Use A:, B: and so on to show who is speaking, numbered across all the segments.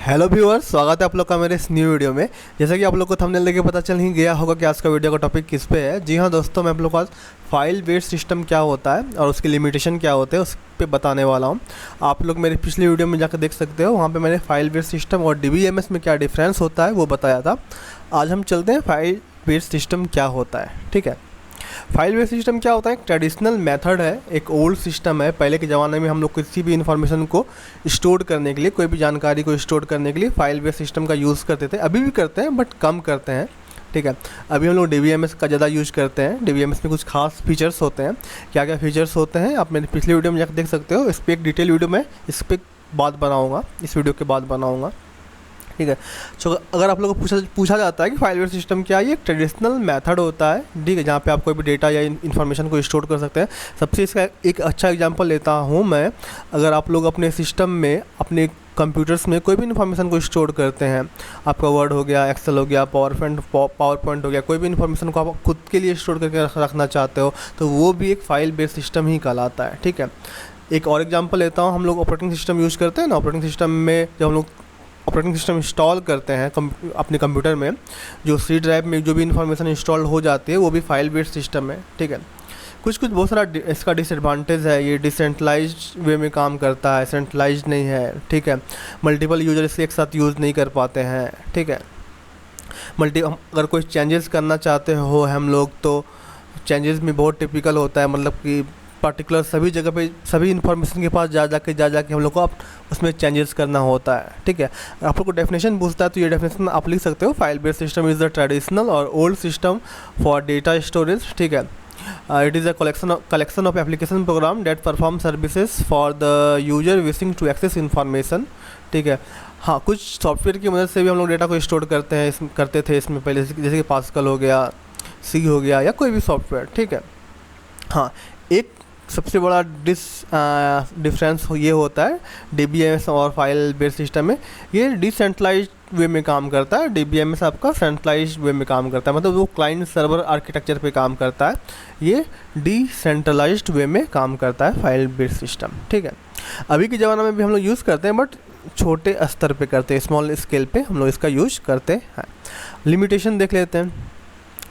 A: Hello viewers, स्वागत है आप लोग का मेरे इस न्यू वीडियो में। जैसा कि आप लोग को थंबनेल देख के पता चल ही गया होगा कि आज का वीडियो का टॉपिक किस पे है। जी हाँ दोस्तों, मैं आप लोग को आज फाइल बेस्ड सिस्टम क्या होता है और उसकी लिमिटेशन क्या होते हैं उस पे बताने वाला हूँ। आप लोग मेरी पिछली वीडियो में जाकर देख सकते हो, वहाँ पे मैंने फाइल बेस्ड सिस्टम और DBMS में क्या डिफरेंस होता है वो बताया था। आज हम चलते हैं फाइल बेस्ड सिस्टम क्या होता है। ठीक है, फाइल बेस्ड सिस्टम क्या होता है? एक ट्रेडिशनल मेथड है, एक ओल्ड सिस्टम है। पहले के ज़माने में हम लोग किसी भी इन्फॉर्मेशन को स्टोर करने के लिए, कोई भी जानकारी को स्टोर करने के लिए फाइल बेस्ड सिस्टम का यूज़ करते थे। अभी भी करते हैं बट कम करते हैं। ठीक है, अभी हम लोग DBMS का ज़्यादा यूज करते हैं। DBMS में कुछ खास फीचर्स होते हैं। क्या क्या फीचर्स होते हैं आप मेरी पिछली वीडियो में जाकर देख सकते हो। इस पर एक डिटेल वीडियो में इस पर बात बनाऊँगा, इस वीडियो के बाद बनाऊँगा। ठीक है, तो अगर आप लोगों को पूछा जाता है कि फाइल बेस्ड सिस्टम क्या है, ये एक ट्रेडिशनल मेथड होता है। ठीक है, जहाँ पे आप कोई भी डेटा या इन्फॉर्मेशन को स्टोर कर सकते हैं। सबसे इसका एक अच्छा एग्जांपल लेता हूँ मैं। अगर आप लोग अपने सिस्टम में, अपने कंप्यूटर्स में कोई भी इन्फॉर्मेशन को स्टोर करते हैं, आपका वर्ड हो गया, एक्सेल हो गया, पावर पॉइंट हो गया, कोई भी इन्फॉर्मेशन को आप खुद के लिए स्टोर करके रखना चाहते हो तो वो भी एक फाइल बेस्ड सिस्टम ही कहलाता है। ठीक है, एक और एग्जांपल लेता हूँ। हम लोग ऑपरेटिंग सिस्टम यूज़ करते हैं ना। ऑपरेटिंग सिस्टम में जब हम लोग ऑपरेटिंग सिस्टम इंस्टॉल करते हैं अपने कंप्यूटर में, जो सी ड्राइव में जो भी इन्फॉर्मेशन इंस्टॉल हो जाती है वो भी फाइल बेस्ड सिस्टम है। ठीक है, कुछ बहुत सारा इसका डिसएडवांटेज है। ये डिसेंट्रलाइज्ड वे में काम करता है, सेंट्रलाइज्ड नहीं है। ठीक है, मल्टीपल यूजर इसे एक साथ यूज़ नहीं कर पाते हैं। ठीक है, अगर कोई चेंजेस करना चाहते हो हम लोग तो चेंजेस में बहुत टिपिकल होता है, मतलब कि पर्टिकुलर सभी जगह पे सभी इन्फॉर्मेशन के पास जा जाके हम लोग को आप उसमें चेंजेस करना होता है। ठीक है, आप लोग को डेफिनेशन पूछता है तो ये डेफिनेशन आप लिख सकते हो। File based system is the traditional और old system for data storage. ठीक है, it is a collection of application program that perform services for the user wishing to access information. ठीक है, हाँ, कुछ सॉफ्टवेयर की मदद से भी हम लोग डेटा को स्टोर करते थे इसमें पहले, जैसे कि पास्कल हो गया, सी हो गया, या कोई भी सॉफ्टवेयर। ठीक है, हाँ, एक सबसे बड़ा डिफरेंस ये होता है DBMS और फाइल बेस्ड सिस्टम में, ये डिसेंट्रलाइज्ड वे में काम करता है। DBMS आपका सेंट्रलाइज्ड वे में काम करता है, मतलब वो क्लाइंट सर्वर आर्किटेक्चर पे काम करता है। ये डिसेंट्रलाइज्ड वे में काम करता है फाइल बेस्ड सिस्टम। ठीक है, अभी के ज़माने में भी हम लोग यूज़ करते हैं बट छोटे स्तर पे करते हैं, स्मॉल स्केल पे हम लोग इसका यूज करते हैं। लिमिटेशन देख लेते हैं।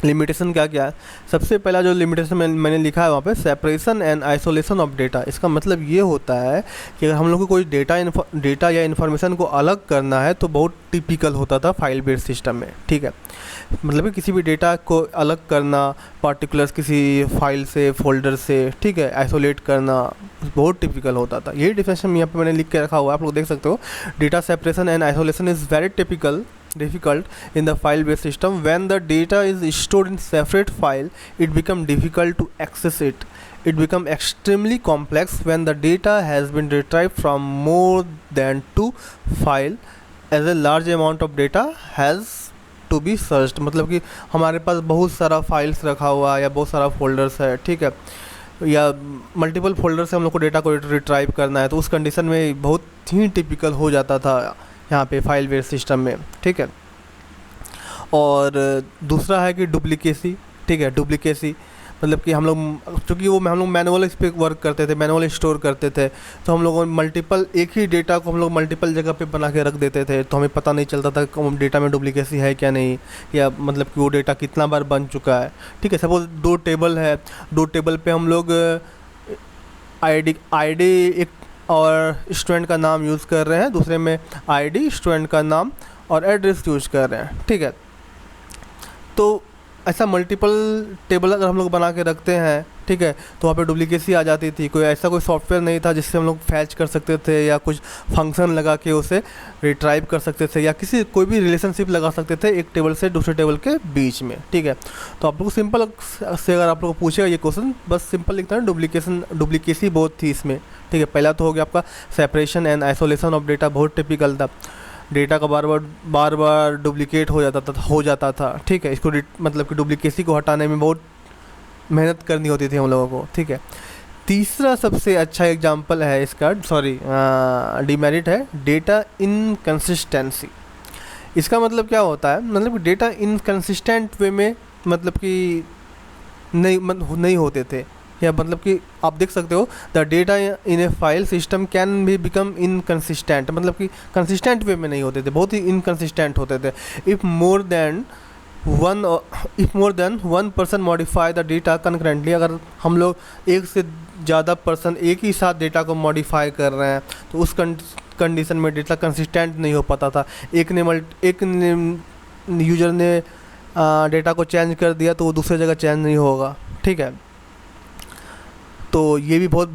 A: लिमिटेशन क्या क्या है? सबसे पहला जो लिमिटेशन मैंने लिखा है वहाँ पे, separation and isolation of data. इसका मतलब ये होता है कि अगर हम लोग को कोई डेटा या इन्फॉर्मेशन को अलग करना है तो बहुत टिपिकल होता था फाइल बेस्ड सिस्टम में। ठीक है, मतलब कि किसी भी डेटा को अलग करना, पार्टिकुलर्स किसी फाइल से, फोल्डर से, ठीक है, आइसोलेट करना बहुत टिपिकल होता था। यही डिफिनेशन यहाँ पे मैंने लिख के रखा हुआ है, आप लोग देख सकते हो। Data separation and isolation is very difficult in the file based system. When the data is stored in separate file, it become difficult to access it. It become extremely complex when the data has been retrieved from more than two file, as a large amount of data has to be searched। मतलब कि हमारे पास बहुत सारा files रखा हुआ है या बहुत सारा फोल्डर्स है। ठीक है, या मल्टीपल फोल्डर से हम लोग को डेटा को रिट्राइव करना है, तो उस कंडीशन में बहुत ही टिपिकल हो जाता था यहाँ पे फाइल बेस्ड सिस्टम में। ठीक है, और दूसरा है कि डुप्लीकेसी। ठीक है, डुप्लीकेसी मतलब कि हम लोग, चूँकि वो हम लोग मैनुअल इस पर वर्क करते थे, मैनुअल स्टोर करते थे, तो हम लोग मल्टीपल, एक ही डेटा को हम लोग मल्टीपल जगह पे बना के रख देते थे, तो हमें पता नहीं चलता था कि डेटा में डुप्लीकेसी है क्या नहीं, या मतलब कि वो डेटा कितना बार बन चुका है। ठीक है, सपोज दो टेबल है, दो टेबल पे हम लोग आईडी एक और स्टूडेंट का नाम यूज़ कर रहे हैं, दूसरे में आईडी, स्टूडेंट का नाम और एड्रेस यूज़ कर रहे हैं। ठीक है, तो ऐसा मल्टीपल टेबल अगर हम लोग बना के रखते हैं, ठीक है, तो वहाँ पे डुप्लीकेसी आ जाती थी। कोई सॉफ्टवेयर नहीं था जिससे हम लोग फैच कर सकते थे या कुछ फंक्शन लगा के उसे रिट्राइव कर सकते थे, या कोई भी रिलेशनशिप लगा सकते थे एक टेबल से दूसरे टेबल के बीच में। ठीक है, तो आप लोग सिंपल से अगर आप लोग को पूछेगा ये क्वेश्चन, बस सिंपल लिखना है, डुप्लीकेसी बहुत थी इसमें। ठीक है, पहला तो हो गया आपका separation and isolation of data, बहुत टिपिकल था। डेटा का बार बार डुप्लीकेट हो जाता था। ठीक है, इसको मतलब कि डुप्लीकेसी को हटाने में बहुत मेहनत करनी होती थी हम लोगों को। ठीक है, तीसरा सबसे अच्छा एग्जांपल है इसका, डिमेरिट है, डेटा इनकंसिस्टेंसी। इसका मतलब क्या होता है? मतलब कि डेटा इनकंसिस्टेंट वे में, मतलब कि नहीं होते थे, या मतलब कि आप देख सकते हो the data in A file system can भी बिकम इनकन्सिस्टेंट, मतलब कि कंसिस्टेंट वे में नहीं होते थे, बहुत ही इनकन्सिस्टेंट होते थे। If more than one person modify the data concurrently, अगर हम लोग एक से ज़्यादा पर्सन एक ही साथ डेटा को मॉडिफाई कर रहे हैं तो उस कंडीशन में डेटा कंसिस्टेंट नहीं हो पाता था। एक यूज़र ने डेटा को चेंज कर दिया तो वो दूसरी जगह चेंज नहीं होगा, ठीक है। तो ये भी बहुत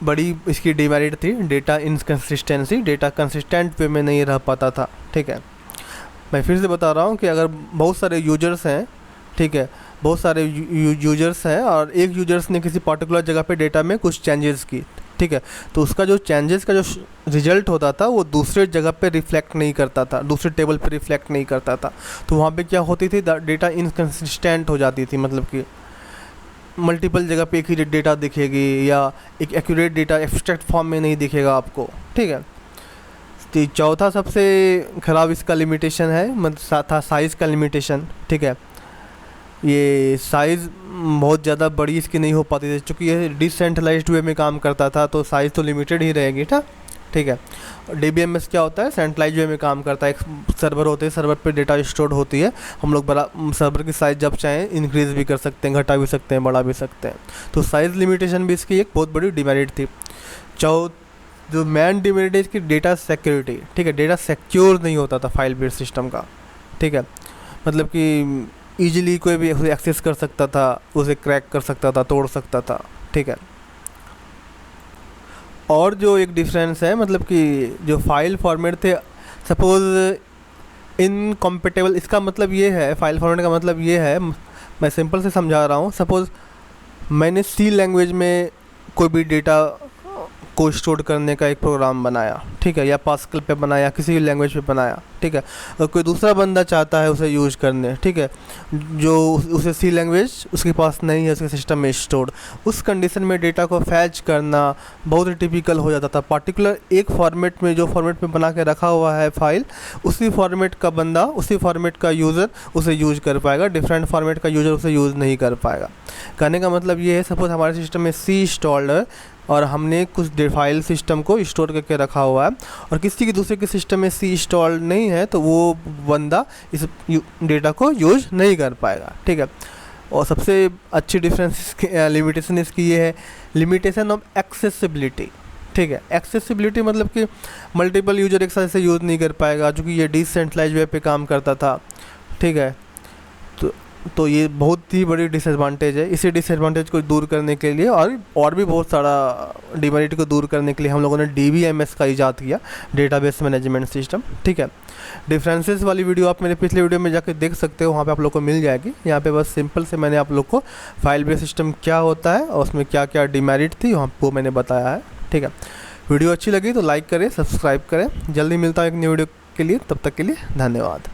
A: बड़ी इसकी डिमेरिट थी, data inconsistency, data consistent way में नहीं रह पाता था, ठीक है। मैं फिर से बता रहा हूँ कि अगर बहुत सारे यूजर्स हैं, ठीक है, बहुत सारे यूजर्स हैं और एक यूजर्स ने किसी पर्टिकुलर जगह पे डेटा में कुछ चेंजेस की, ठीक है, तो उसका जो चेंजेस का जो रिजल्ट होता था वो दूसरे जगह पे रिफ्लेक्ट नहीं करता था, दूसरे टेबल पे रिफ्लेक्ट नहीं करता था। तो वहाँ पे क्या होती थी, डेटा इनकन्सिस्टेंट हो जाती थी, मतलब कि मल्टीपल जगह पे एक ही डेटा दिखेगी या एक एक्यूरेट डेटा एब्स्ट्रैक्ट फॉर्म में नहीं दिखेगा आपको, ठीक है। तो चौथा सबसे ख़राब इसका लिमिटेशन है मतलब था साइज़ का लिमिटेशन, ठीक है। ये साइज़ बहुत ज़्यादा बड़ी इसकी नहीं हो पाती थी, चूँकि ये डिसेंट्रलाइज्ड वे में काम करता था तो साइज़ तो लिमिटेड ही रहेगी ना, ठीक है। DBMS क्या होता है, सेंट्रलाइज वे में काम करता है। एक सर्वर होते हैं, सर्वर पे डेटा स्टोर होती है, हम लोग बड़ा सर्वर की साइज़ जब चाहें इंक्रीज़ भी कर सकते हैं, घटा भी सकते हैं, बढ़ा भी सकते हैं। तो साइज़ लिमिटेशन भी इसकी एक बहुत बड़ी डिमेरिट थी। जो मेन डिमेरिट है इसकी डेटा सिक्योरिटी, ठीक है, डेटा सिक्योर नहीं होता था फाइल बेस्ड सिस्टम का, ठीक है, मतलब कि ईजिली कोई भी उसे एक्सेस कर सकता था, उसे क्रैक कर सकता था, तोड़ सकता था, ठीक है। और जो एक डिफरेंस है मतलब कि जो फाइल फॉर्मेट थे, सपोज़ इनकम्पेटेबल, इसका मतलब ये है, फाइल फॉर्मेट का मतलब ये है, मैं सिंपल से समझा रहा हूँ। सपोज़ मैंने सी लैंग्वेज में कोई भी डेटा को स्टोर करने का एक प्रोग्राम बनाया, ठीक है, या पास्कल पे बनाया, किसी भी लैंग्वेज पे बनाया, ठीक है, और कोई दूसरा बंदा चाहता है उसे यूज़ करने, ठीक है, जो उसे सी लैंग्वेज उसके पास नहीं है उसके सिस्टम में स्टोर्ड, उस कंडीशन में डेटा को फैच करना बहुत ही टिपिकल हो जाता था। पार्टिकुलर एक फॉर्मेट में, जो फॉर्मेट में बना के रखा हुआ है फाइल, उसी फॉर्मेट का बंदा, उसी फॉर्मेट का यूज़र उसे यूज़ कर पाएगा, डिफरेंट फॉर्मेट का यूज़र उसे यूज़ नहीं कर पाएगा। कहने का मतलब ये है, सपोज़ हमारे सिस्टम में सी इंस्टॉल्ड है और हमने कुछ फाइल सिस्टम को स्टोर करके रखा हुआ है और किसी के दूसरे के सिस्टम में सी इंस्टॉल्ड नहीं है तो वो बंदा इस डेटा को यूज नहीं कर पाएगा, ठीक है। और सबसे अच्छी डिफरेंस लिमिटेशन इसकी ये है, लिमिटेशन ऑफ एक्सेसिबिलिटी, ठीक है। एक्सेसिबिलिटी मतलब कि मल्टीपल यूजर एक साथ से यूज़ नहीं कर पाएगा, क्योंकि ये डिसेंट्रलाइज्ड वे पे काम करता था, ठीक है। तो ये बहुत ही बड़ी डिसएडवांटेज है। इसी डिसएडवांटेज को दूर करने के लिए और भी बहुत सारा डिमेरिट को दूर करने के लिए हम लोगों ने DBMS का इजाद किया, डेटाबेस मैनेजमेंट सिस्टम, ठीक है। डिफरेंसेस वाली वीडियो आप मेरे पिछले वीडियो में जाकर देख सकते हो, वहाँ पे आप लोग को मिल जाएगी। यहाँ पे बस सिंपल से मैंने आप लोग को फाइल बेस सिस्टम क्या होता है और उसमें क्या क्या डिमेरिट थी वो मैंने बताया है, ठीक है। वीडियो अच्छी लगी तो लाइक करें, सब्सक्राइब करें। जल्दी मिलता हूँ एक नई वीडियो के लिए, तब तक के लिए धन्यवाद।